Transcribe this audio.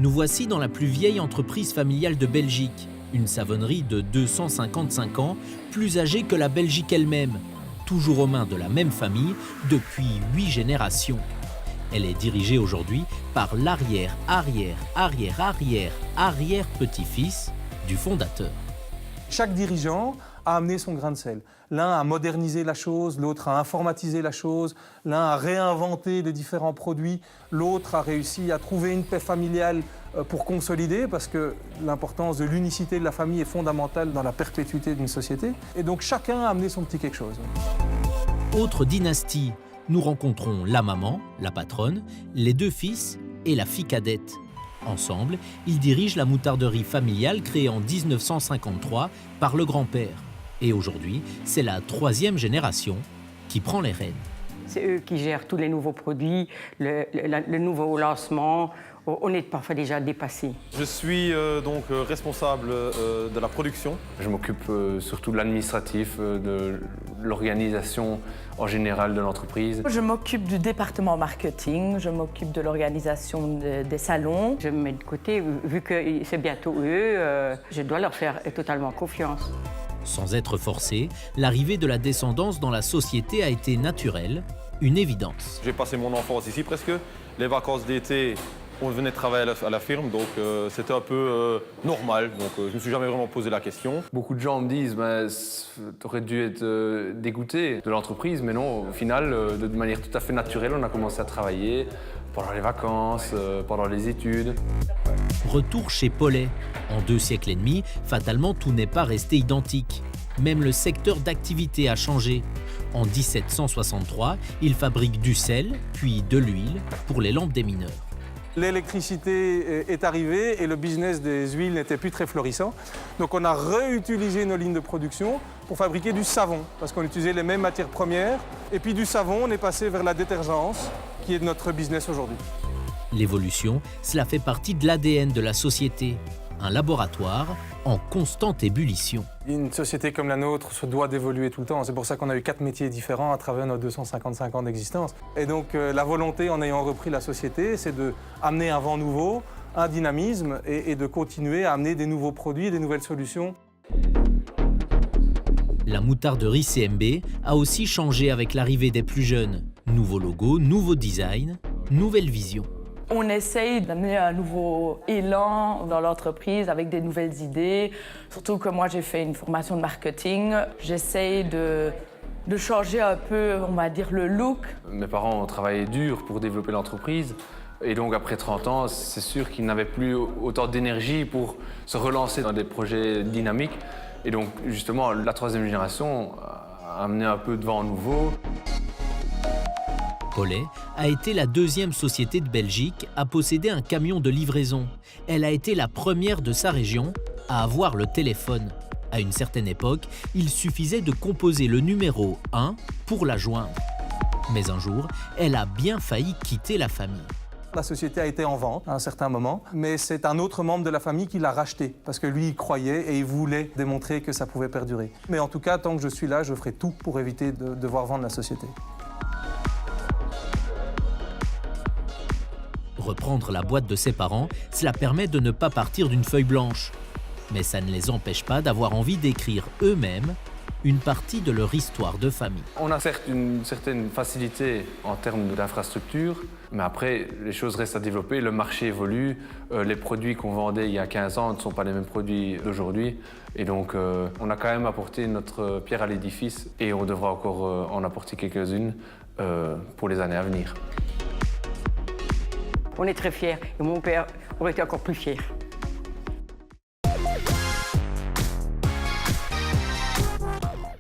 Nous voici dans la plus vieille entreprise familiale de Belgique, une savonnerie de 255 ans, plus âgée que la Belgique elle-même, toujours aux mains de la même famille depuis 8 générations. Elle est dirigée aujourd'hui par l'arrière-petit-fils du fondateur. Chaque dirigeant a amené son grain de sel. L'un a modernisé la chose, l'autre a informatisé la chose, l'un a réinventé les différents produits, l'autre a réussi à trouver une paix familiale pour consolider, parce que l'importance de l'unicité de la famille est fondamentale dans la perpétuité d'une société. Et donc chacun a amené son petit quelque chose. Autre dynastie, nous rencontrons la maman, la patronne, les 2 fils et la fille cadette. Ensemble, ils dirigent la moutarderie familiale créée en 1953 par le grand-père. Et aujourd'hui, c'est la 3e génération qui prend les rênes. C'est eux qui gèrent tous les nouveaux produits, le nouveau lancement. On est parfois déjà dépassé. Je suis donc responsable de la production. Je m'occupe surtout de l'administratif, de l'organisation en général de l'entreprise. Je m'occupe du département marketing, je m'occupe de l'organisation des salons. Je me mets de côté, vu que c'est bientôt eux, je dois leur faire totalement confiance. Sans être forcé, l'arrivée de la descendance dans la société a été naturelle, une évidence. J'ai passé mon enfance ici presque. Les vacances d'été, on venait travailler à la firme, donc c'était un peu normal. Donc je ne me suis jamais vraiment posé la question. Beaucoup de gens me disent tu aurais dû être dégoûté de l'entreprise, mais non, au final, de manière tout à fait naturelle, on a commencé à travailler pendant les vacances, pendant les études. Retour chez Paulet. En 2 siècles et demi, fatalement, tout n'est pas resté identique. Même le secteur d'activité a changé. En 1763, il fabrique du sel, puis de l'huile pour les lampes des mineurs. L'électricité est arrivée et le business des huiles n'était plus très florissant. Donc on a réutilisé nos lignes de production pour fabriquer du savon, parce qu'on utilisait les mêmes matières premières. Et puis du savon, on est passé vers la détergence, qui est notre business aujourd'hui. L'évolution, cela fait partie de l'ADN de la société. Un laboratoire en constante ébullition. Une société comme la nôtre se doit d'évoluer tout le temps. C'est pour ça qu'on a eu 4 métiers différents à travers nos 255 ans d'existence. Et donc la volonté, en ayant repris la société, c'est d'amener un vent nouveau, un dynamisme et de continuer à amener des nouveaux produits et des nouvelles solutions. La moutarderie CMB a aussi changé avec l'arrivée des plus jeunes. Nouveau logo, nouveau design, nouvelle vision. On essaye d'amener un nouveau élan dans l'entreprise avec des nouvelles idées. Surtout que moi, j'ai fait une formation de marketing. J'essaye de changer un peu, on va dire, le look. Mes parents ont travaillé dur pour développer l'entreprise. Et donc, après 30 ans, c'est sûr qu'ils n'avaient plus autant d'énergie pour se relancer dans des projets dynamiques. Et donc, justement, la 3e génération a amené un peu de vent nouveau. Paulet a été la 2e société de Belgique à posséder un camion de livraison. Elle a été la première de sa région à avoir le téléphone. À une certaine époque, il suffisait de composer le numéro 1 pour la joindre. Mais un jour, elle a bien failli quitter la famille. La société a été en vente à un certain moment, mais c'est un autre membre de la famille qui l'a racheté, parce que lui, il croyait et il voulait démontrer que ça pouvait perdurer. Mais en tout cas, tant que je suis là, je ferai tout pour éviter de devoir vendre la société. Reprendre la boîte de ses parents, cela permet de ne pas partir d'une feuille blanche. Mais ça ne les empêche pas d'avoir envie d'écrire eux-mêmes une partie de leur histoire de famille. On a certes une certaine facilité en termes d'infrastructure, mais après, les choses restent à développer, le marché évolue, les produits qu'on vendait il y a 15 ans ne sont pas les mêmes produits d'aujourd'hui. Et donc, on a quand même apporté notre pierre à l'édifice et on devra encore en apporter quelques-unes pour les années à venir. On est très fiers et mon père aurait été encore plus fier.